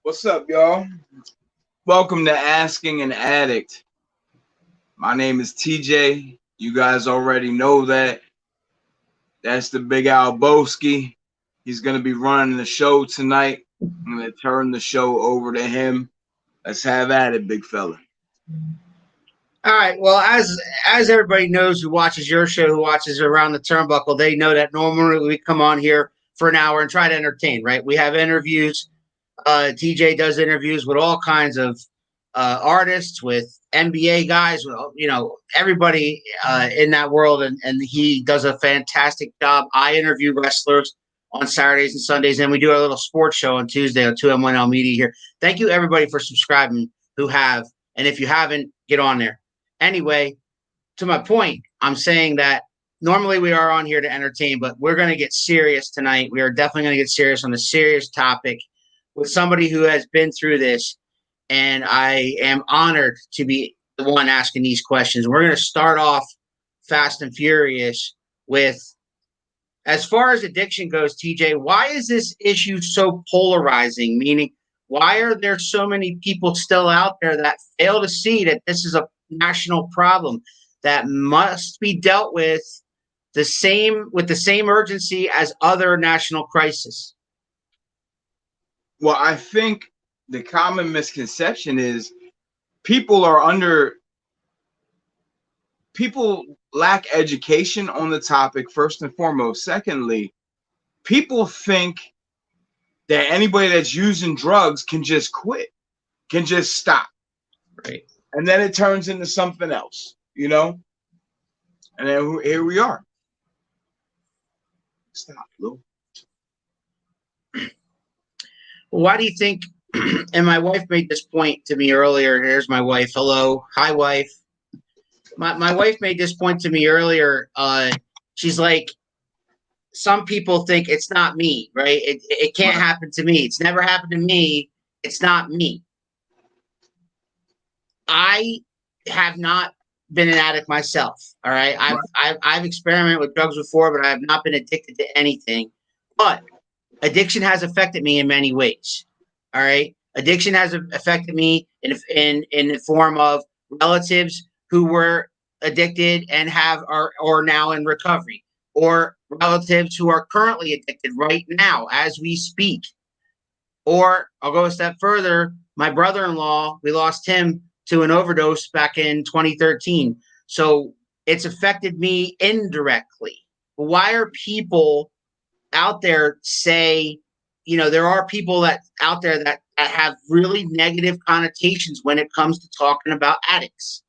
What's up, y'all? Welcome to Asking an Addict. My name is TJ. You guys already know that. That's the Big Albowski. He's going to be running the show tonight. I'm going to turn the show over to him. Let's have at it, big fella. All right. Well, as everybody knows who watches your show, who watches Around the Turnbuckle, they know that normally we come on here for an hour and try to entertain, right? We have interviews. TJ does interviews with all kinds of artists, with NBA guys, with everybody in that world, and he does a fantastic job. I interview wrestlers on Saturdays and Sundays, and we do a little sports show on Tuesday on 2M1L Media here. Thank you, everybody, for subscribing who have, and if you haven't, get on there. Anyway, to my point, I'm saying that normally we are on here to entertain, but we're going to get serious tonight. We are definitely going to get serious on a serious topic with somebody who has been through this, and I am honored to be the one asking these questions. We're going to start off fast and furious with, as far as addiction goes, TJ, why is this issue so polarizing? Meaning, why are there so many people still out there that fail to see that this is a national problem that must be dealt with the same urgency as other national crises? Well, I think the common misconception is people lack education on the topic, first and foremost. Secondly, people think that anybody that's using drugs can just quit, can just stop. Right. And then it turns into something else, And then here we are. Stop, Lou. Why do you think, and my wife made this point to me earlier. Here's my wife. Hello. Hi, wife. My wife made this point to me earlier. She's like, some people think it's not me, right? It can't happen to me. It's never happened to me. It's not me. I have not been an addict myself. All right. I've experimented with drugs before, but I have not been addicted to anything. But addiction has affected me in many ways. All right. Addiction has affected me in the form of relatives who were addicted and are now in recovery, or relatives who are currently addicted right now as we speak. Or I'll go a step further. My brother-in-law, we lost him to an overdose back in 2013. So it's affected me indirectly. Why are people out there say, there are people that out there that have really negative connotations when it comes to talking about addicts?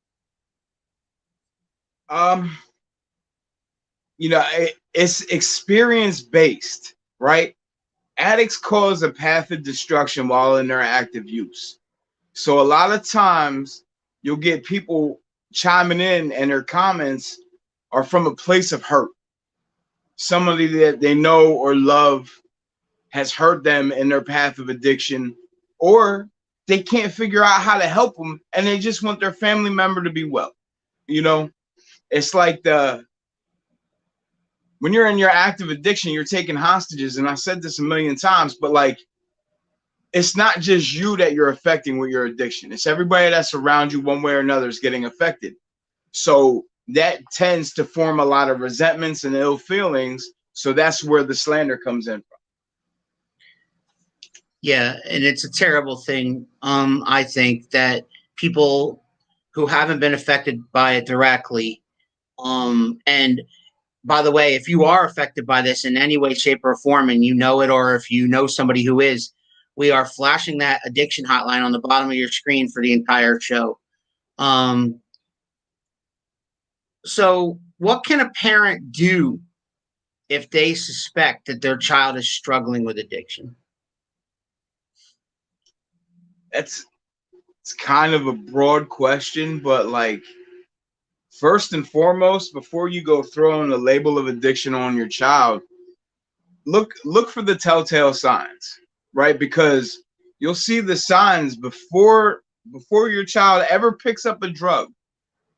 It's experience-based, right? Addicts cause a path of destruction while in their active use. So a lot of times you'll get people chiming in and their comments are from a place of hurt. Somebody that they know or love has hurt them in their path of addiction, or they can't figure out how to help them and they just want their family member to be well. It's like when you're in your active addiction, you're taking hostages. And I said this a million times, but like, it's not just you that you're affecting with your addiction. It's everybody that's around you one way or another is getting affected. So that tends to form a lot of resentments and ill feelings. So that's where the slander comes in from. Yeah, and it's a terrible thing. I think that people who haven't been affected by it directly, and by the way, if you are affected by this in any way, shape, or form, and you know it, or if you know somebody who is, we are flashing that addiction hotline on the bottom of your screen for the entire show. So what can a parent do if they suspect that their child is struggling with addiction? It's kind of a broad question, but like, first and foremost, before you go throwing the label of addiction on your child, look for the telltale signs, right? Because you'll see the signs before your child ever picks up a drug.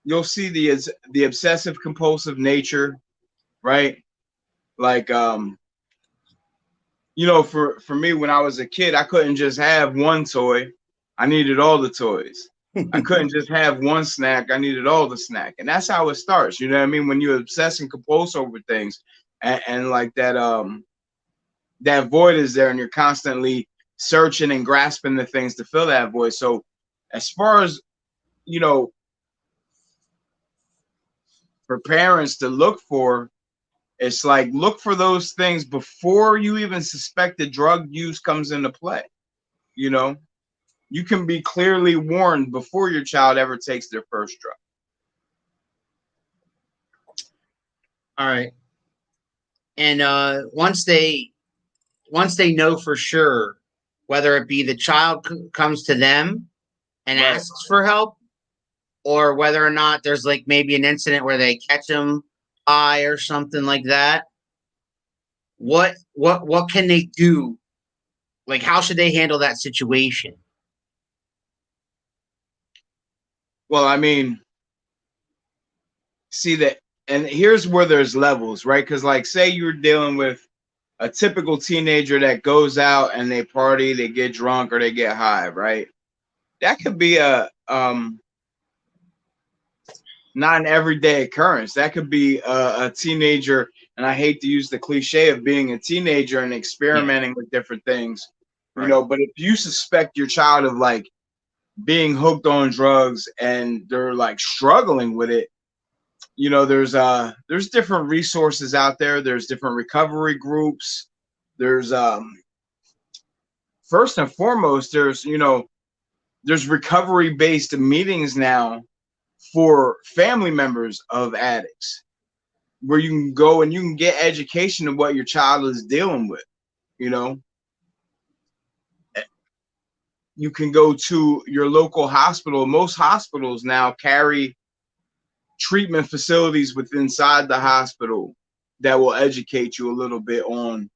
You'll see the obsessive compulsive nature, right? Like You know, for me, when I was a kid, I couldn't just have one toy. I needed all the toys. I couldn't just have one snack. I needed all the snack. And that's how it starts. You know what I mean? When you obsess and compulse over things, and like that void is there, and you're constantly searching and grasping the things to fill that void. So as far as, you know, for parents to look for, it's like, look for those things before you even suspect that drug use comes into play. You know, you can be clearly warned before your child ever takes their first drug. All right. And once they know for sure, whether it be the child comes to them and Right. asks for help, or whether or not there's like maybe an incident where they catch them high or something like that, what can they do? Like, how should they handle that situation? Well, I mean, see that, and here's where there's levels, right? Because like, say you're dealing with a typical teenager that goes out and they party, they get drunk, or they get high, right? That could be a not an everyday occurrence. That could be a teenager, and I hate to use the cliche of being a teenager and experimenting with different things, you know. But if you suspect your child of like being hooked on drugs and they're like struggling with it, you know, there's different resources out there. There's different recovery groups. There's first and foremost, there's, you know, there's recovery based meetings now for family members of addicts, where you can go and you can get education of what your child is dealing with. You know, you can go to your local hospital. Most hospitals now carry treatment facilities within inside the hospital that will educate you a little bit on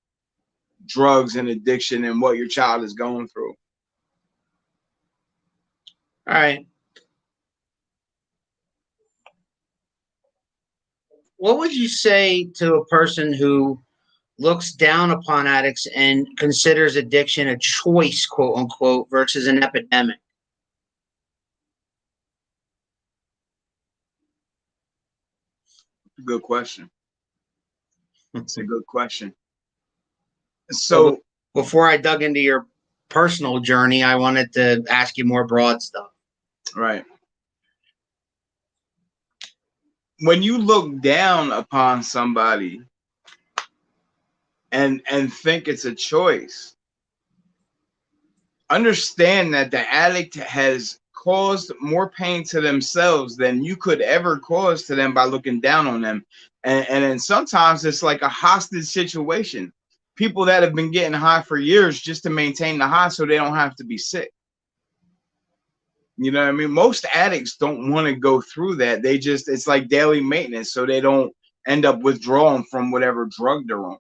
drugs and addiction and what your child is going through. All right. What would you say to a person who looks down upon addicts and considers addiction a choice, quote unquote, versus an epidemic? Good question. It's a good question. Well, So before I dug into your personal journey, I wanted to ask you more broad stuff. right. When you look down upon somebody and think it's a choice, understand that the addict has caused more pain to themselves than you could ever cause to them by looking down on them. And then sometimes it's like a hostage situation. People that have been getting high for years just to maintain the high so they don't have to be sick. You know what I mean? Most addicts don't want to go through that. They just, it's like daily maintenance, so they don't end up withdrawing from whatever drug they're on.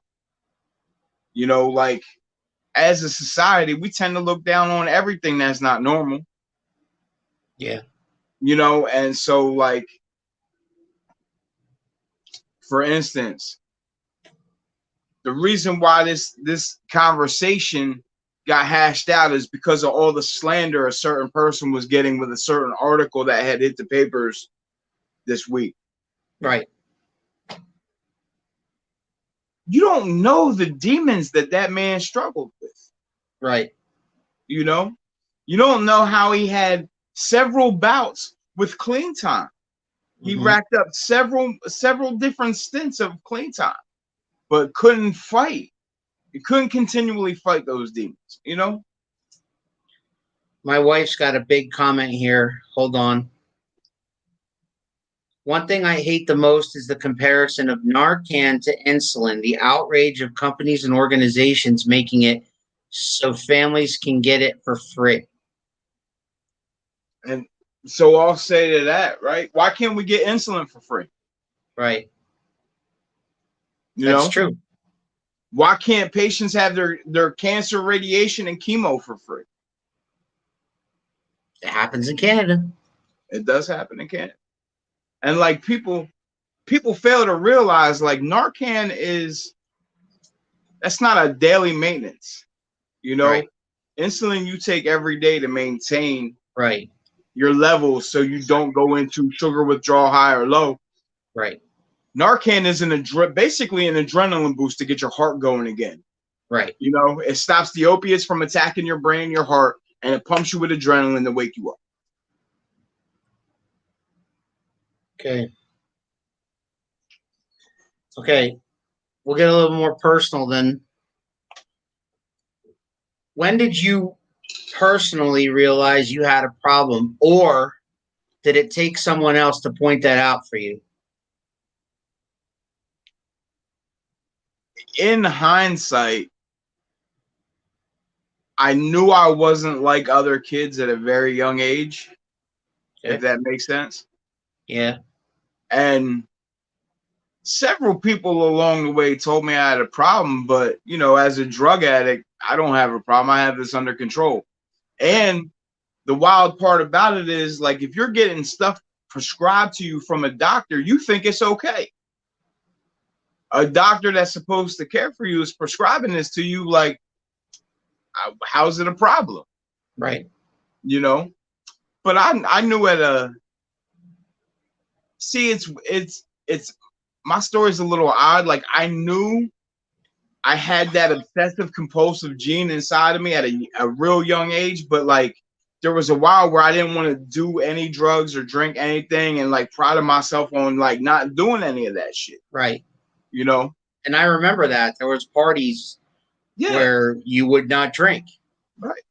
You know, like, as a society, we tend to look down on everything that's not normal. Yeah. You know, and so like, for instance, the reason why this conversation got hashed out is because of all the slander a certain person was getting with a certain article that had hit the papers this week. Right. You don't know the demons that man struggled with. Right. You know, you don't know how he had several bouts with clean time. He racked up several different stints of clean time, but couldn't fight. He couldn't continually fight those demons, you know? My wife's got a big comment here. Hold on. One thing I hate the most is the comparison of Narcan to insulin, the outrage of companies and organizations making it so families can get it for free. And so I'll say to that, right? Why can't we get insulin for free? Right. You That's know? true. Why can't patients have their cancer radiation and chemo for free? It happens in Canada. It does happen in Canada. And like, people fail to realize, like, Narcan is That's not a daily maintenance. You know, Right. insulin you take every day to maintain Right. your levels so you don't go into sugar withdrawal high or low. Right. Narcan is basically an adrenaline boost to get your heart going again. Right. You know, it stops the opiates from attacking your brain, your heart, and it pumps you with adrenaline to wake you up. Okay. Okay. We'll get a little more personal then. When did you personally realize you had a problem, or did it take someone else to point that out for you? In hindsight, I knew I wasn't like other kids at a very young age, Okay. if that makes sense. Yeah. And several people along the way told me I had a problem, but you know, as a drug addict, I don't have a problem. I have this under control. And the wild part about it is, like, if you're getting stuff prescribed to you from a doctor, you think it's okay. A doctor that's supposed to care for you is prescribing this to you, like, how's it a problem? Right. You know? But I knew at a see it's my story's a little odd. Like, I knew I had that obsessive compulsive gene inside of me at a real young age, but like there was a while where I didn't want to do any drugs or drink anything and like prided myself on like not doing any of that shit. Right. You know? And I remember that there was parties where you would not drink. Right.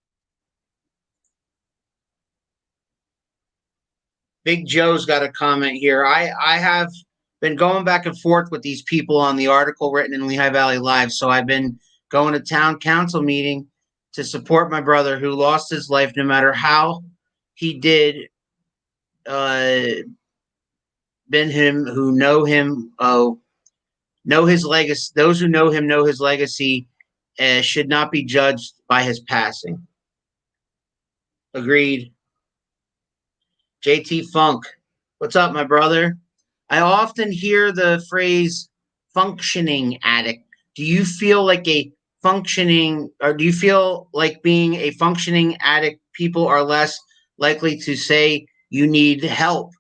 Big Joe's got a comment here. I have been going back and forth with these people on the article written in Lehigh Valley Live. So I've been going to town council meeting to support my brother who lost his life, no matter how he did. Been him who know him, know his legacy. Those who know him know his legacy, should not be judged by his passing. Agreed. JT Funk, what's up, my brother? I often hear the phrase functioning addict. Do you feel like a functioning, or do you feel like being a functioning addict, people are less likely to say you need help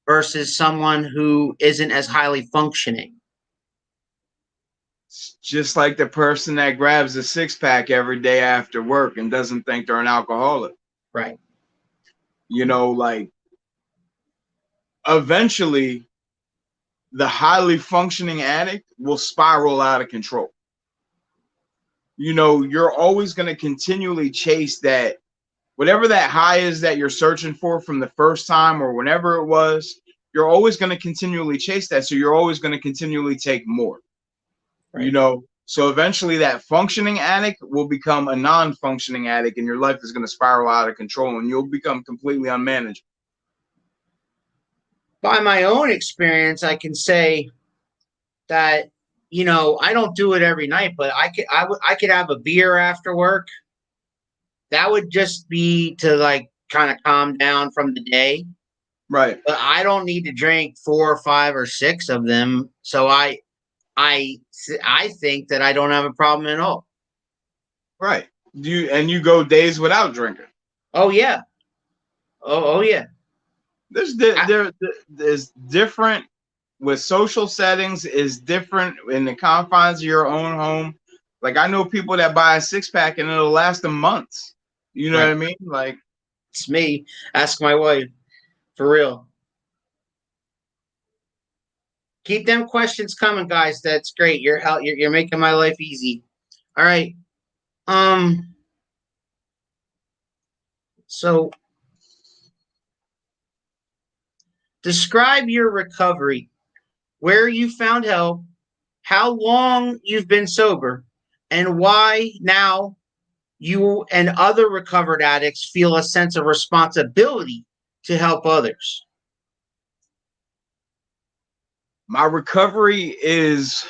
versus someone who isn't as highly functioning? It's just like the person that grabs a six pack every day after work and doesn't think they're an alcoholic. Right. You know, like eventually the highly functioning addict will spiral out of control. You know, you're always going to continually chase that, whatever that high is that you're searching for from the first time or whenever it was, you're always going to continually chase that. So you're always going to continually take more, right. You know, so eventually that functioning addict will become a non-functioning addict and your life is going to spiral out of control and you'll become completely unmanageable. By my own experience, I can say that, you know, I don't do it every night, but I could have a beer after work. That would just be to like kind of calm down from the day. Right. But I don't need to drink 4 or 5 or 6 of them. So I think that I don't have a problem at all. Right. You go days without drinking. Oh yeah. Oh yeah. There's different with social settings is different in the confines of your own home. Like I know people that buy a six pack and it'll last them months. You know what I mean? Like it's me. Ask my wife. For real. Keep them questions coming, guys. That's great. You're making my life easy. All right. So describe your recovery, where you found help, how long you've been sober, and why now you and other recovered addicts feel a sense of responsibility to help others. My recovery is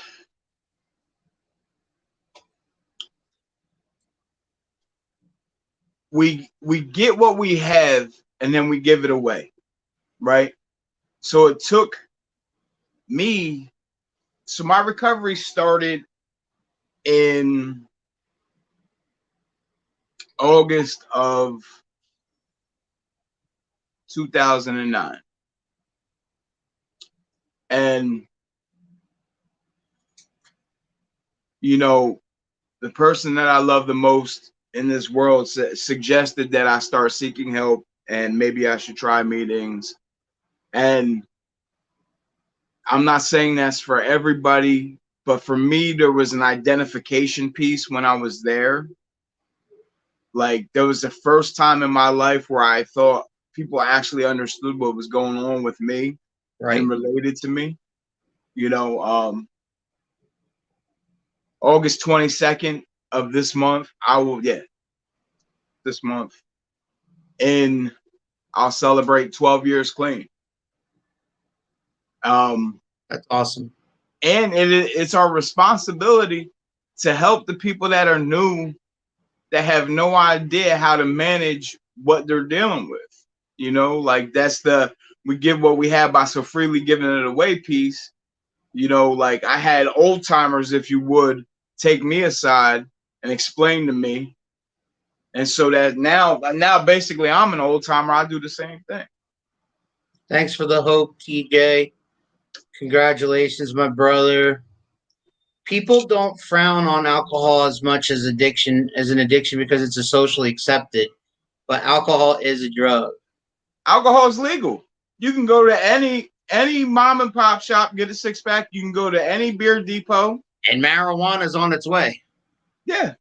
we get what we have and then we give it away, right? So it took me, so my recovery started in August of 2009. And, you know, the person that I love the most in this world suggested that I start seeking help and maybe I should try meetings. And I'm not saying that's for everybody, but for me, there was an identification piece when I was there. Like, there was the first time in my life where I thought people actually understood what was going on with me Right. and related to me. You know, August 22nd of this month, this month, and I'll celebrate 12 years clean. That's awesome. And it's our responsibility to help the people that are new, that have no idea how to manage what they're dealing with. You know, like, that's the we give what we have by so freely giving it away piece. You know, like, I had old timers, if you would, take me aside and explain to me. And so that now basically I'm an old timer. I do the same thing. Thanks for the hope, TJ. Congratulations, my brother. People don't frown on alcohol as much as an addiction because it's a socially accepted, but alcohol is a drug. Alcohol is legal. You can go to any mom and pop shop, get a 6-pack. You can go to any beer depot. And marijuana is on its way. Yeah.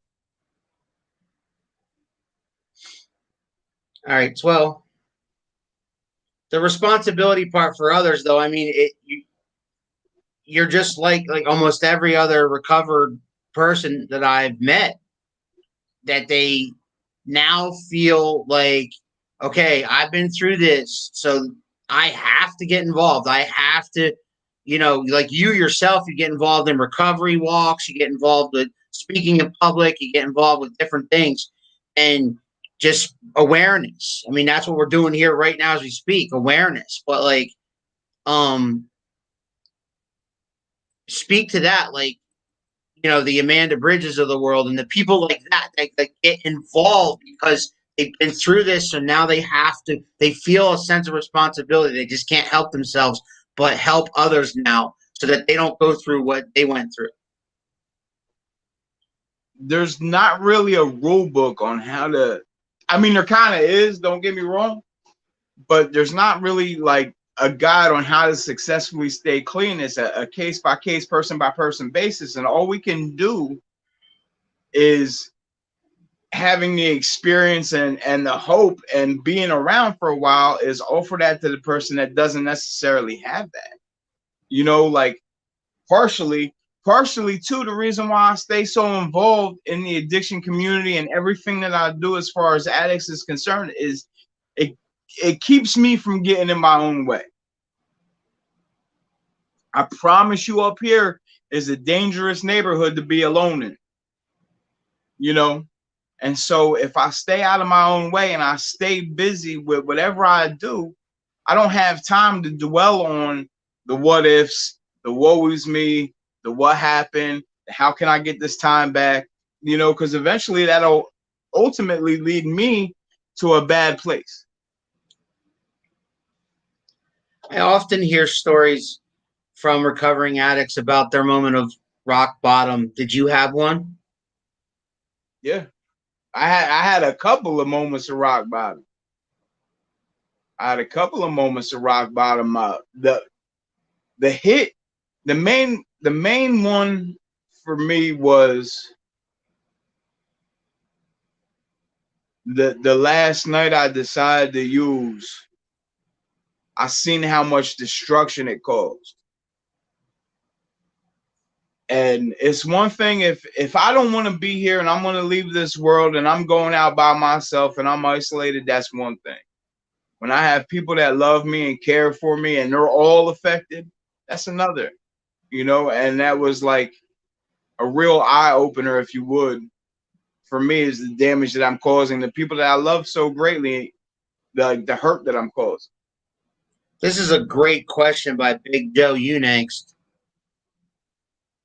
All right. Well, the responsibility part for others, though, I mean, you're just like almost every other recovered person that I've met, that they now feel like, okay, I've been through this, so I have to get involved. I have to, like you yourself, you get involved in recovery walks, you get involved with speaking in public, you get involved with different things, and just awareness. I mean, that's what we're doing here right now as we speak, awareness. But like, speak to that, like, the Amanda Bridges of the world and the people like that get involved because they've been through this. So now they feel a sense of responsibility. They just can't help themselves, but help others now so that they don't go through what they went through. There's not really a rule book on how to, I mean, there kind of is, don't get me wrong, but there's not really like a guide on how to successfully stay clean. It's a case by case, person by person basis. And all we can do is having the experience and the hope and being around for a while is offer that to the person that doesn't necessarily have that. You know, like, partially too, the reason why I stay so involved in the addiction community and everything that I do as far as addicts is concerned is it keeps me from getting in my own way. I promise you, up here is a dangerous neighborhood to be alone in, you know? And so if I stay out of my own way and I stay busy with whatever I do, I don't have time to dwell on the what ifs, the woe is me, the what happened, how can I get this time back, because eventually that'll ultimately lead me to a bad place. I often hear stories from recovering addicts about their moment of rock bottom. Did you have one? Yeah. I had a couple of moments of rock bottom. The hit, the main one for me was the last night I decided to use. I seen how much destruction it caused. And it's one thing if I don't want to be here and I'm going to leave this world and I'm going out by myself and I'm isolated, that's one thing. When I have people that love me and care for me and they're all affected, that's another, and that was like a real eye opener, if you would, for me, is the damage that I'm causing the people that I love so greatly, the hurt that I'm causing. This is a great question by Big Joe. You next.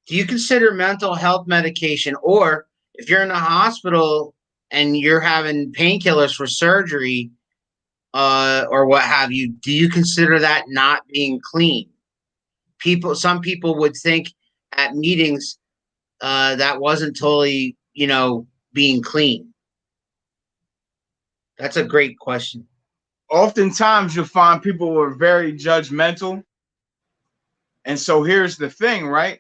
Do you consider mental health medication, or if you're in a hospital and you're having painkillers for surgery, or what have you, do you consider that not being clean? Some people would think at meetings that wasn't totally, being clean. That's a great question. Oftentimes you'll find people who are very judgmental. And so here's the thing, right?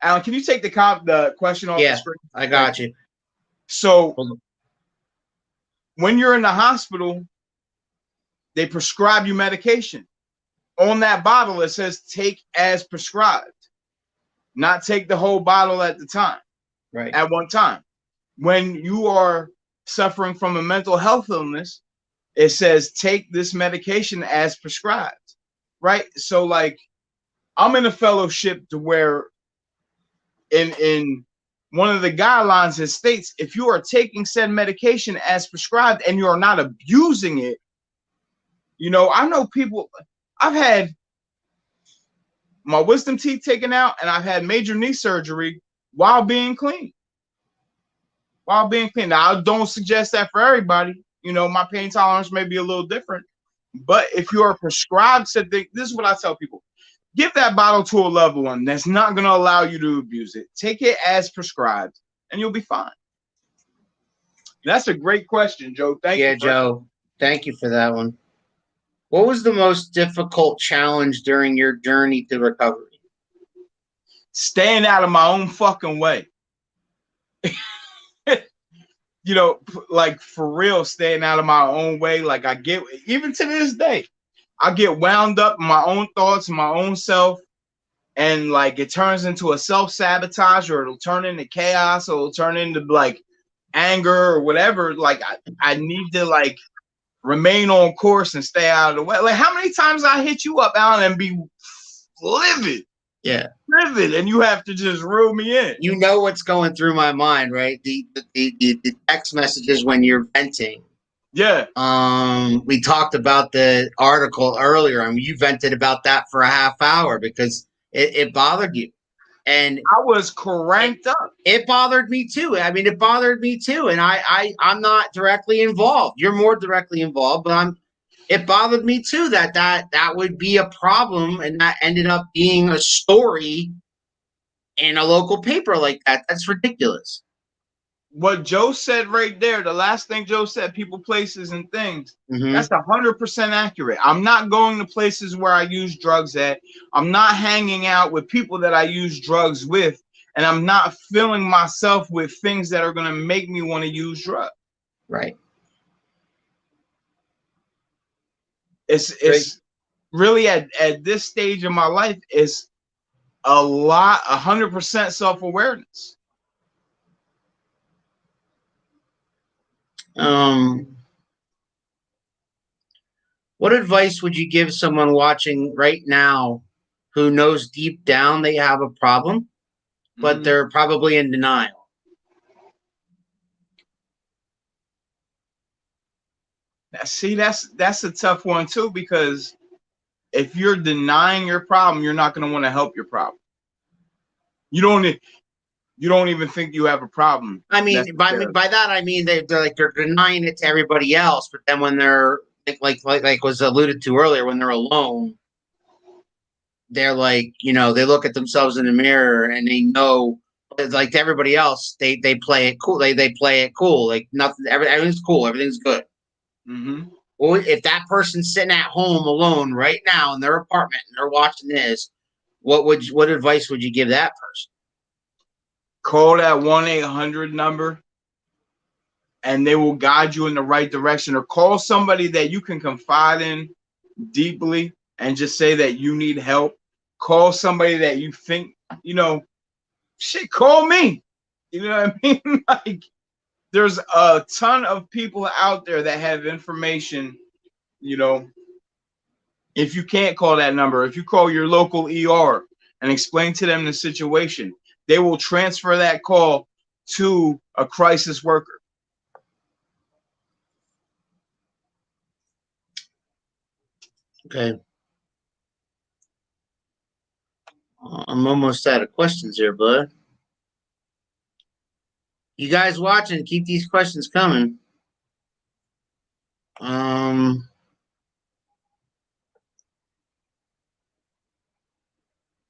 Alan, can you take the question off the Yeah, screen? I Thank got you. you. So when you're in the hospital, they prescribe you medication. On that bottle, it says take as prescribed, not take the whole bottle at the time, Right. at one time. When you are suffering from a mental health illness, it says take this medication as prescribed, right? So like I'm in a fellowship to where in one of the guidelines it states if you are taking said medication as prescribed and you are not abusing it, I know people, I've had my wisdom teeth taken out and I've had major knee surgery while being clean. Now, I don't suggest that for everybody. My pain tolerance may be a little different, but if you are prescribed said thing, this is what I tell people: give that bottle to a loved one that's not going to allow you to abuse it. Take it as prescribed, and you'll be fine. That's a great question, Joe. Thank you Yeah, for that. Joe. Thank you for that one. What was the most difficult challenge during your journey to recovery? Staying out of my own fucking way. Like for real, staying out of my own way. Like I get, even to this day, I get wound up in my own thoughts and my own self. And like it turns into a self-sabotage, or it'll turn into chaos, or it'll turn into like anger or whatever. Like I need to like remain on course and stay out of the way. Like how many times I hit you up, Alan, and be livid. Yeah. Livid, and you have to just reel me in. You know what's going through my mind, right? The text messages when you're venting. Yeah. We talked about the article earlier, and you vented about that for a half hour because it bothered you. And I was cranked up. It bothered me too. I mean, it bothered me too. And I'm not directly involved. You're more directly involved, but it bothered me too that would be a problem, and that ended up being a story in a local paper like that. That's ridiculous. What Joe said right there, the last thing Joe said, people, places, and things, that's 100% accurate. I'm not going to places where I use drugs at. I'm not hanging out with people that I use drugs with. And I'm not filling myself with things that are going to make me want to use drugs. Right. It's really at this stage of my life, it's 100% self-awareness. What advice would you give someone watching right now who knows deep down they have a problem, but they're probably in denial? See, that's a tough one too, because if you're denying your problem, you're not going to want to help your problem. You don't even think you have a problem. I mean, by that I mean they're denying it to everybody else, but then when they're like was alluded to earlier, when they're alone, they're like, they look at themselves in the mirror and they know, like to everybody else, they play it cool. They play it cool, like nothing. Everything's cool. Everything's good. Mm-hmm. Well, if that person's sitting at home alone right now in their apartment and they're watching this, what advice would you give that person? Call that 1-800 number, and they will guide you in the right direction. Or call somebody that you can confide in deeply and just say that you need help. Call somebody that you think, shit, call me. You know what I mean? Like, there's a ton of people out there that have information. If you can't call that number, if you call your local ER and explain to them the situation, they will transfer that call to a crisis worker. Okay. I'm almost out of questions here, bud. You guys watching, keep these questions coming. I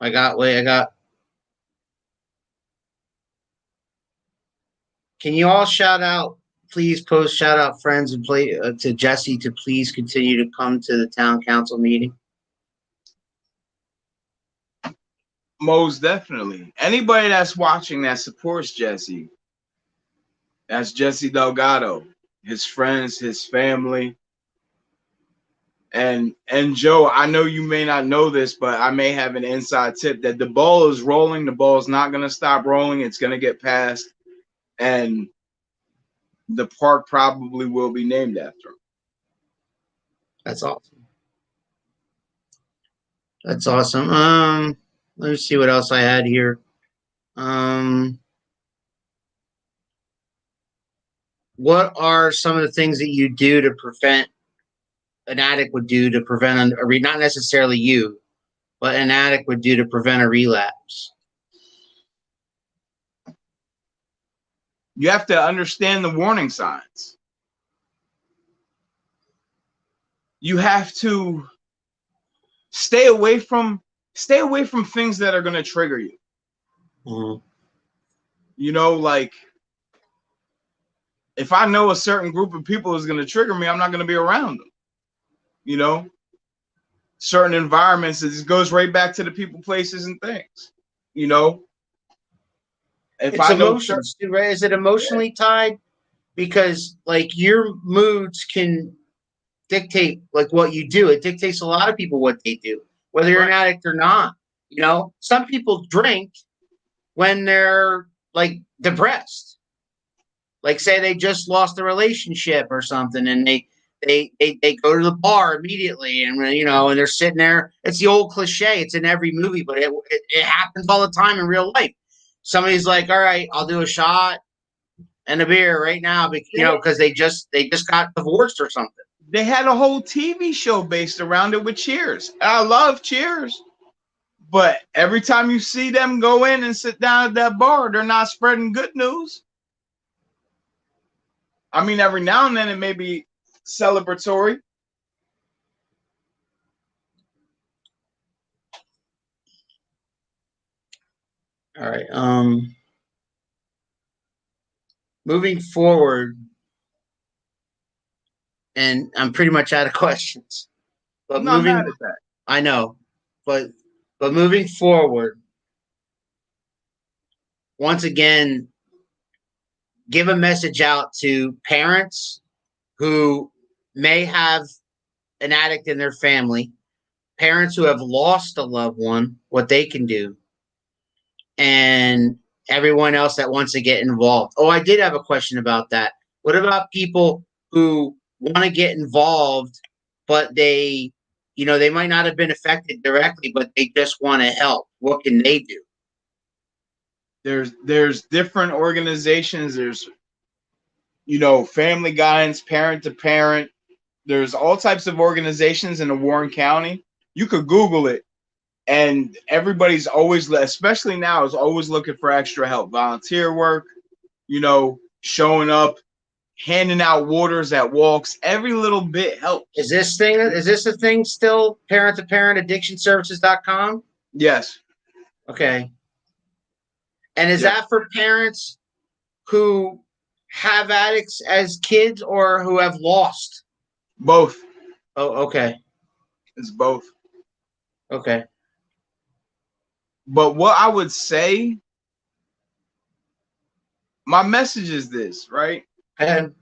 got. Can you all shout out? Please post shout out friends and play to Jesse to please continue to come to the town council meeting. Most definitely. Anybody that's watching that supports Jesse, that's Jesse Delgado, his friends, his family. And Joe, I know you may not know this, but I may have an inside tip that the ball is rolling. The ball is not going to stop rolling. It's going to get passed. And the park probably will be named after him. That's awesome. That's awesome. Let me see what else I had here. What are some of the things that you do to prevent an addict would do to prevent not necessarily you, but an addict would do to prevent a relapse? You have to understand the warning signs. You have to stay away from things that are going to trigger you. Mm-hmm. You know, like if I know a certain group of people is going to trigger me, I'm not going to be around them. You know, certain environments, it goes right back to the people, places, and things. You know, if It's I know emotions too, right? Is it emotionally tied? Because like your moods can dictate like what you do. It dictates a lot of people what they do, whether you're an addict or not. You know, some people drink when they're like depressed. Like say they just lost a relationship or something and they go to the bar immediately and you know and they're sitting there. It's the old cliche. It's in every movie, but it happens all the time in real life. Somebody's like, all right, I'll do a shot and a beer right now, you know, because they just got divorced or something. They had a whole TV show based around it with Cheers. I love Cheers. But every time you see them go in and sit down at that bar, they're not spreading good news. I mean, every now and then it may be celebratory. All right. Moving forward, and I'm pretty much out of questions. But I'm not mad at that. I know, but moving forward, once again, give a message out to parents who may have an addict in their family, parents who have lost a loved one, what they can do, and everyone else that wants to get involved. Oh, I did have a question about that. What about people who want to get involved, but they, you know, they might not have been affected directly, but they just want to help? What can they do? There's different organizations. There's, you know, family guidance, parent to parent. There's all types of organizations in the Warren County. You could Google it, and everybody's always, especially now, is always looking for extra help, volunteer work, you know, showing up, handing out waters at walks. Every little bit helps. Is this a thing still? Parent to parent addictionservices.com? Yes. Okay. And is that for parents who have addicts as kids or who have lost? Both. Oh, okay. It's both. Okay. But what I would say, my message is this, right? And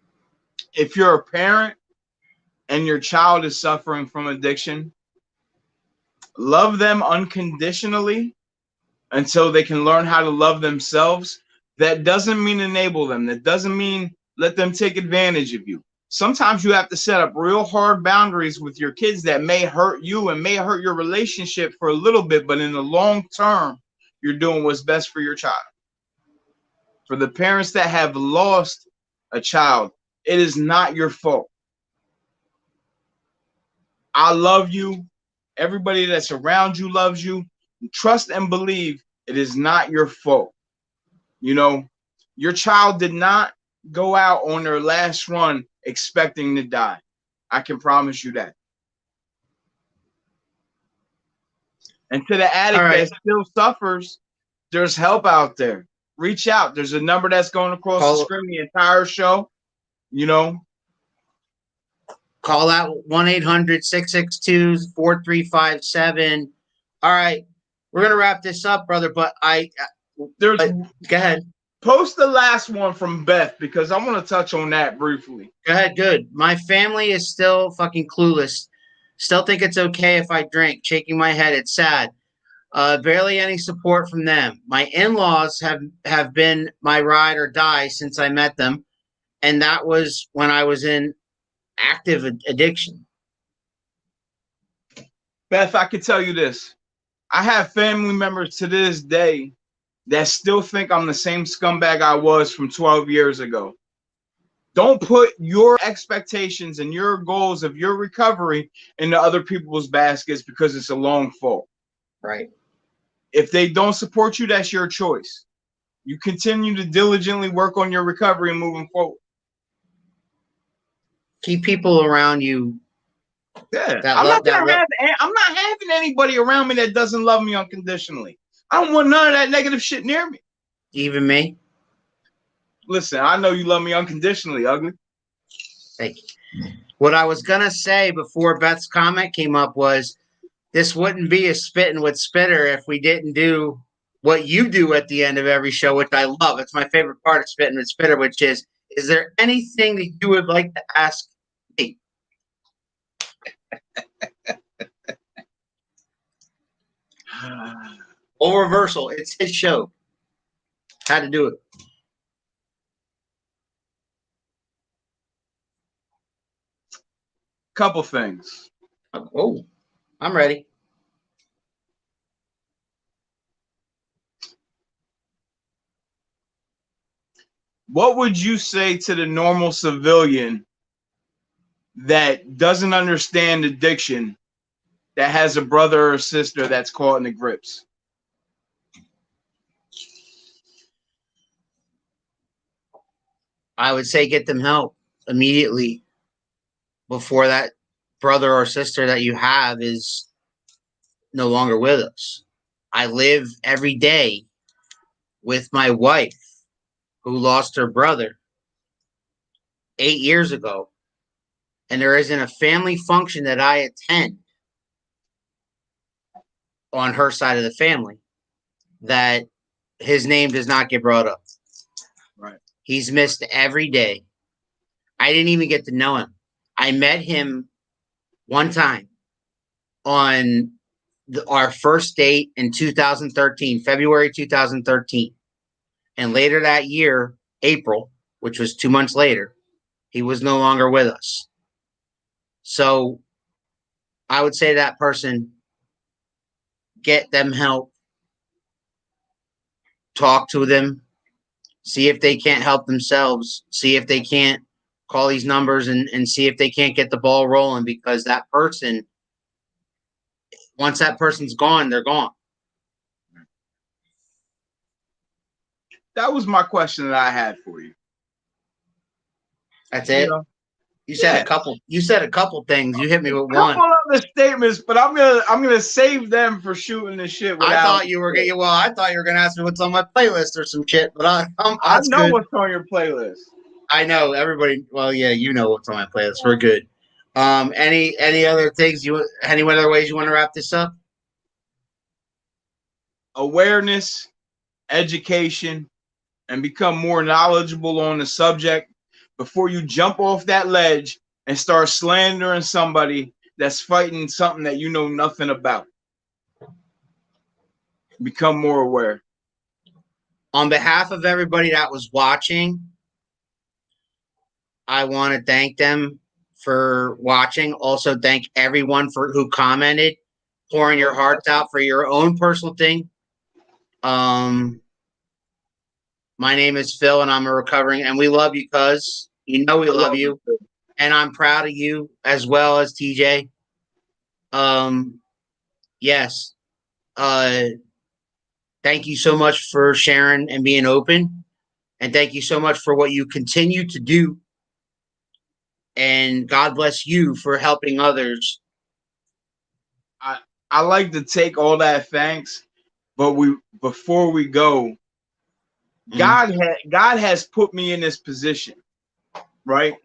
if you're a parent and your child is suffering from addiction, love them unconditionally until they can learn how to love themselves. That doesn't mean enable them. That doesn't mean let them take advantage of you. Sometimes you have to set up real hard boundaries with your kids that may hurt you and may hurt your relationship for a little bit, but in the long term, you're doing what's best for your child. For the parents that have lost a child, it is not your fault. I love you. Everybody that's around you loves you. trust and believe it is not your fault. You know, your child did not go out on their last run expecting to die. I can promise you that. And to the All addict right. that still suffers, there's help out there. Reach out. There's a number that's going across the screen the entire show. You know, call out 1-800-662-4357. All right. We're going to wrap this up, brother, but there's go ahead. Post the last one from Beth because I want to touch on that briefly. Go ahead. Good. My family is still fucking clueless. Still think it's okay if I drink. Shaking my head. It's sad. Barely any support from them. My in-laws have been my ride or die since I met them, and that was when I was in active addiction. Beth, I can tell you this. I have family members to this day that still think I'm the same scumbag I was from 12 years ago. Don't put your expectations and your goals of your recovery into other people's baskets because it's a long fall. Right. If they don't support you, that's your choice. You continue to diligently work on your recovery and moving forward. Keep people around you. Yeah, I'm not having anybody around me that doesn't love me unconditionally. I don't want none of that negative shit near me. Even me? Listen, I know you love me unconditionally, ugly. Thank you. What I was going to say before Beth's comment came up was this wouldn't be a Spittin' with Spitter if we didn't do what you do at the end of every show, which I love. It's my favorite part of Spittin' with Spitter, which is there anything that you would like to ask me? Or reversal. It's his show. Had to do it. Couple things. Oh, I'm ready. What would you say to the normal civilian that doesn't understand addiction, that has a brother or sister that's caught in the grips? I would say get them help immediately before that brother or sister that you have is no longer with us. I live every day with my wife who lost her brother 8 years ago, and there isn't a family function that I attend on her side of the family that his name does not get brought up. Right. He's missed every day. I didn't even get to know him. I met him one time on our first date in 2013, February 2013. And later that year, April, which was 2 months later, he was no longer with us. So I would say to that person, get them help, talk to them, see if they can't help themselves, see if they can't call these numbers and see if they can't get the ball rolling, because that person, once that person's gone, they're gone. That was my question that I had for you. That's it. You know? You said a couple. You said a couple things. You hit me with one. A couple other statements, but I'm gonna save them for shooting the shit. I thought you were gonna. Well, I thought you were gonna ask me what's on my playlist or some shit. But I know good. What's on your playlist. I know everybody. Well, yeah, you know what's on my playlist. We're good. Any other things any other ways you want to wrap this up? Awareness, education, and become more knowledgeable on the subject before you jump off that ledge and start slandering somebody that's fighting something that you know nothing about. Become more aware. On behalf of everybody that was watching, I want to thank them for watching. Also, thank everyone who commented, pouring your hearts out for your own personal thing. My name is Phil, and I'm a recovering, and we love you, cuz. You know we love you, and I'm proud of you as well as TJ. Yes. Thank you so much for sharing and being open. And thank you so much for what you continue to do. And God bless you for helping others. I like to take all that thanks, but before we go, God has put me in this position, right?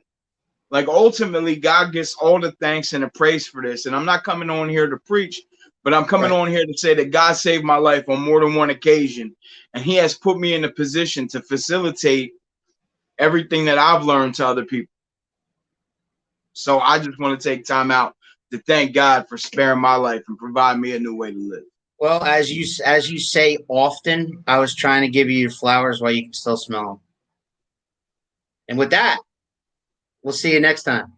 Like ultimately, God gets all the thanks and the praise for this. And I'm not coming on here to preach, but I'm coming on here to say that God saved my life on more than one occasion. And he has put me in a position to facilitate everything that I've learned to other people. So I just want to take time out to thank God for sparing my life and provide me a new way to live. Well, as you say often, I was trying to give you your flowers while you can still smell them. And with that, we'll see you next time.